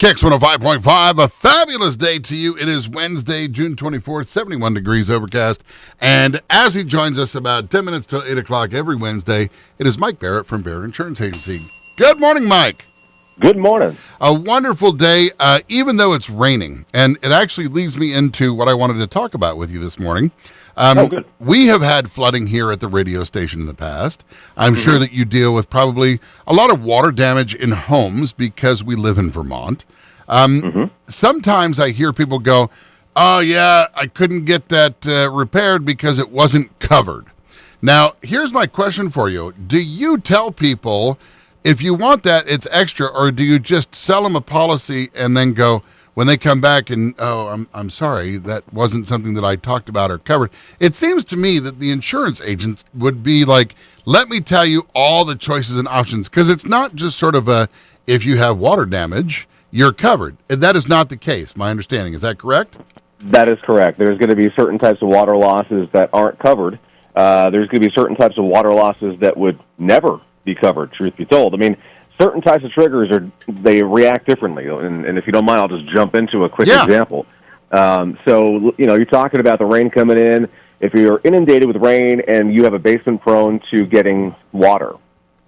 Kicks 105.5, a fabulous day to you. It is Wednesday, June 24th, 71 degrees overcast. And as he joins us about 10 minutes till 8 o'clock every Wednesday, it is Mike Barrett from Barrett Insurance Agency. Good morning, Mike. Good morning. A wonderful day, even though it's raining. And it actually leads me into what I wanted to talk about with you this morning. Good. We have had flooding here at the radio station in the past. I'm sure that you deal with probably a lot of water damage in homes because we live in Vermont. Sometimes I hear people go, oh, yeah, I couldn't get that repaired because it wasn't covered. Now, here's my question for you. Do you tell people if you want that, it's extra, or do you just sell them a policy and then go, when they come back and, oh, I'm sorry, that wasn't something that I talked about or covered? It seems to me that the insurance agents would be like, let me tell you all the choices and options, because it's not just sort of a, if you have water damage, you're covered. And that is not the case, my understanding. Is that correct? That is correct. There's going to be certain types of water losses that aren't covered. There's going to be certain types of water losses that would never be covered, truth be told. I mean, certain types of triggers they react differently, and if you don't mind, I'll just jump into a quick example. So, you're talking about the rain coming in. If you're inundated with rain and you have a basement prone to getting water,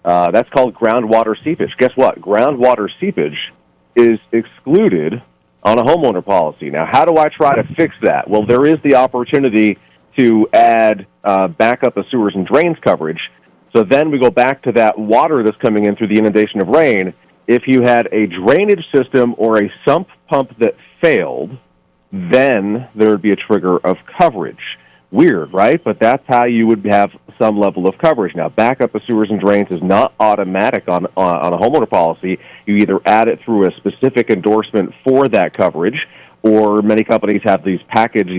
that's called groundwater seepage. Guess what? Groundwater seepage is excluded on a homeowner policy. Now, how do I try to fix that? Well, there is the opportunity to add backup of sewers and drains coverage. So then we go back to that water that's coming in through the inundation of rain. If you had a drainage system or a sump pump that failed, then there would be a trigger of coverage. Weird, right? But that's how you would have some level of coverage. Now, backup of sewers and drains is not automatic on a homeowner policy. You either add it through a specific endorsement for that coverage, or many companies have these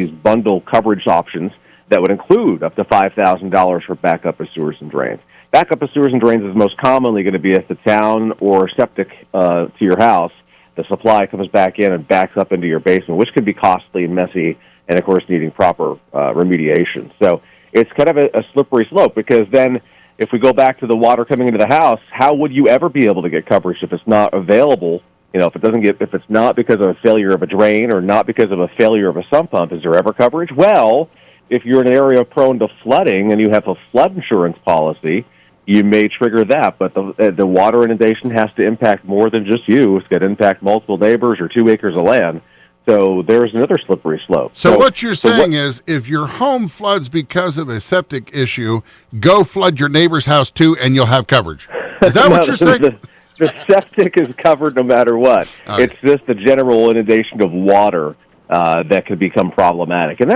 bundle coverage options that would include up to $5,000 for backup of sewers and drains. Backup of sewers and drains is most commonly going to be if the town or septic to your house, the supply comes back in and backs up into your basement, which can be costly and messy, and of course needing proper remediation. So it's kind of a slippery slope, because then if we go back to the water coming into the house, how would you ever be able to get coverage if it's not available? If it's not because of a failure of a drain or not because of a failure of a sump pump, is there ever coverage? Well, if you're in an area prone to flooding and you have a flood insurance policy, you may trigger that. But the water inundation has to impact more than just you. It's going to impact multiple neighbors or 2 acres of land. So there's another slippery slope. So what you're saying is, if your home floods because of a septic issue, go flood your neighbor's house too, and you'll have coverage. Is that what you're saying? The septic is covered no matter what. Right. It's just the general inundation of water that could become problematic, and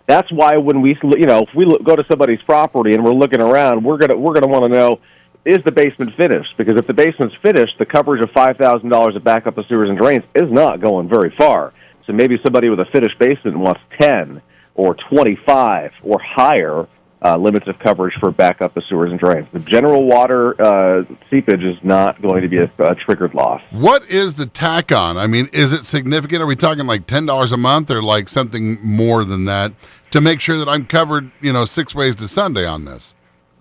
that's why when we, if we go to somebody's property and we're looking around, we're gonna want to know, is the basement finished? Because if the basement's finished, the coverage of $5,000 of backup of sewers and drains is not going very far. So maybe somebody with a finished basement wants 10 or 25 or higher limits of coverage for backup of sewers and drains. The general water seepage is not going to be a triggered loss. What is the tack on? I mean, is it significant? Are we talking like $10 a month or like something more than that to make sure that I'm covered, 6 ways to Sunday on this?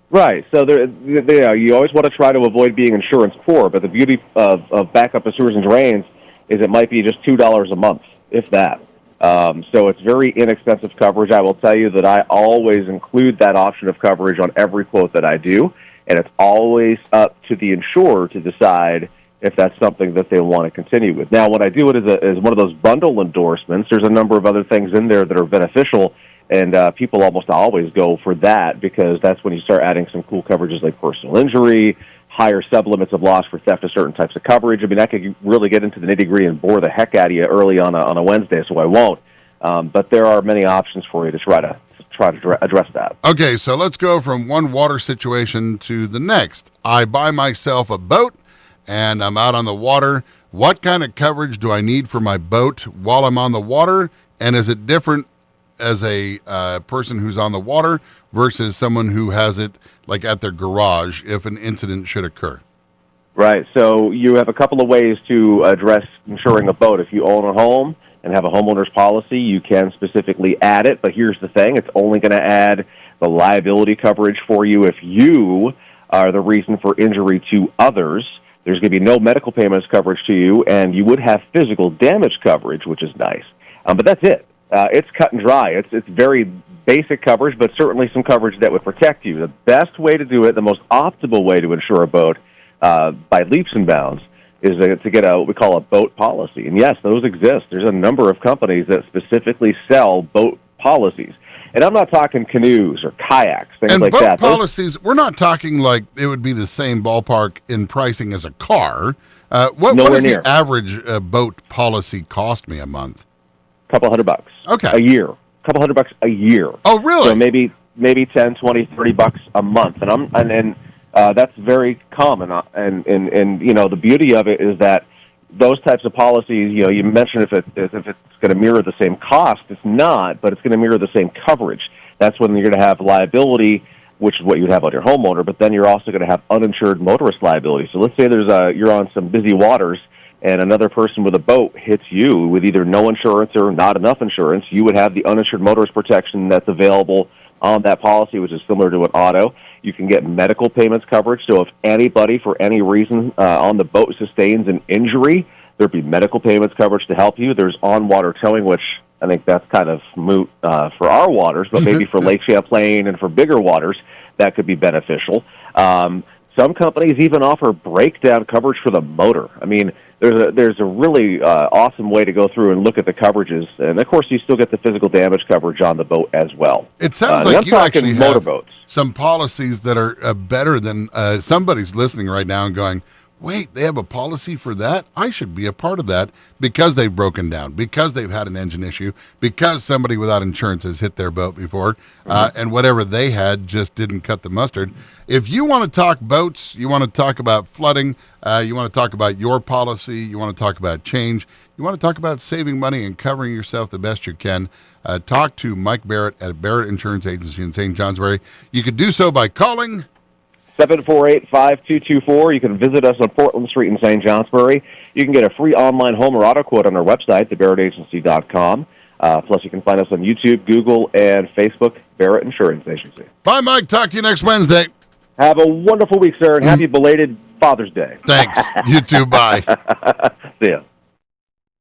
Right. So you always want to try to avoid being insurance poor, but the beauty of backup of sewers and drains is it might be just $2 a month, if that. So it's very inexpensive coverage. I will tell you that I always include that option of coverage on every quote that I do, and it's always up to the insurer to decide if that's something that they want to continue with. Now, when I do it as one of those bundle endorsements, there's a number of other things in there that are beneficial, and people almost always go for that, because that's when you start adding some cool coverages like personal injury, higher sublimits of loss for theft of certain types of coverage. I mean, I could really get into the nitty-gritty and bore the heck out of you early on a Wednesday, so I won't. But there are many options for you to try to address that. Okay, so let's go from one water situation to the next. I buy myself a boat, and I'm out on the water. What kind of coverage do I need for my boat while I'm on the water? And is it different as a person who's on the water versus someone who has it like at their garage if an incident should occur? Right. So you have a couple of ways to address insuring a boat. If you own a home and have a homeowner's policy, you can specifically add it. But here's the thing. It's only going to add the liability coverage for you if you are the reason for injury to others. There's going to be no medical payments coverage to you, and you would have physical damage coverage, which is nice. But that's it. It's cut and dry. It's very basic coverage, but certainly some coverage that would protect you. The best way to do it, the most optimal way to insure a boat by leaps and bounds, is to get what we call a boat policy. And yes, those exist. There's a number of companies that specifically sell boat policies. And I'm not talking canoes or kayaks, things and like boat that. Policies, we're not talking like it would be the same ballpark in pricing as a car. What does the average boat policy cost me a month? $200. Okay. A year. $200 a year. Oh, really? So maybe 10, 20, $30 a month. And that's very common. And the beauty of it is that those types of policies, you mentioned if it's going to mirror the same cost. It's not, but it's going to mirror the same coverage. That's when you're going to have liability, which is what you'd have on your homeowner, but then you're also going to have uninsured motorist liability. So let's say you're on some busy waters and another person with a boat hits you with either no insurance or not enough insurance. You would have the uninsured motorist protection that's available on that policy, which is similar to an auto. You can get medical payments coverage, so if anybody, for any reason, on the boat sustains an injury, there'd be medical payments coverage to help you. There's on-water towing, which I think that's kind of moot for our waters, but maybe for Lake Champlain and for bigger waters, that could be beneficial. Some companies even offer breakdown coverage for the motor. I mean, there's a really awesome way to go through and look at the coverages, and of course, you still get the physical damage coverage on the boat as well. It sounds like you actually have some policies that are better than somebody's listening right now and going, wait, they have a policy for that? I should be a part of that because they've broken down, because they've had an engine issue, because somebody without insurance has hit their boat before, and whatever they had just didn't cut the mustard. If you want to talk boats, you want to talk about flooding, you want to talk about your policy, you want to talk about change, you want to talk about saving money and covering yourself the best you can, talk to Mike Barrett at Barrett Insurance Agency in St. Johnsbury. You could do so by calling 748-5224. You can visit us on Portland Street in St. Johnsbury. You can get a free online home or auto quote on our website, thebarrettagency.com. Plus, you can find us on YouTube, Google, and Facebook, Barrett Insurance Agency. Bye, Mike. Talk to you next Wednesday. Have a wonderful week, sir, and happy belated Father's Day. Thanks. You too. Bye. See ya.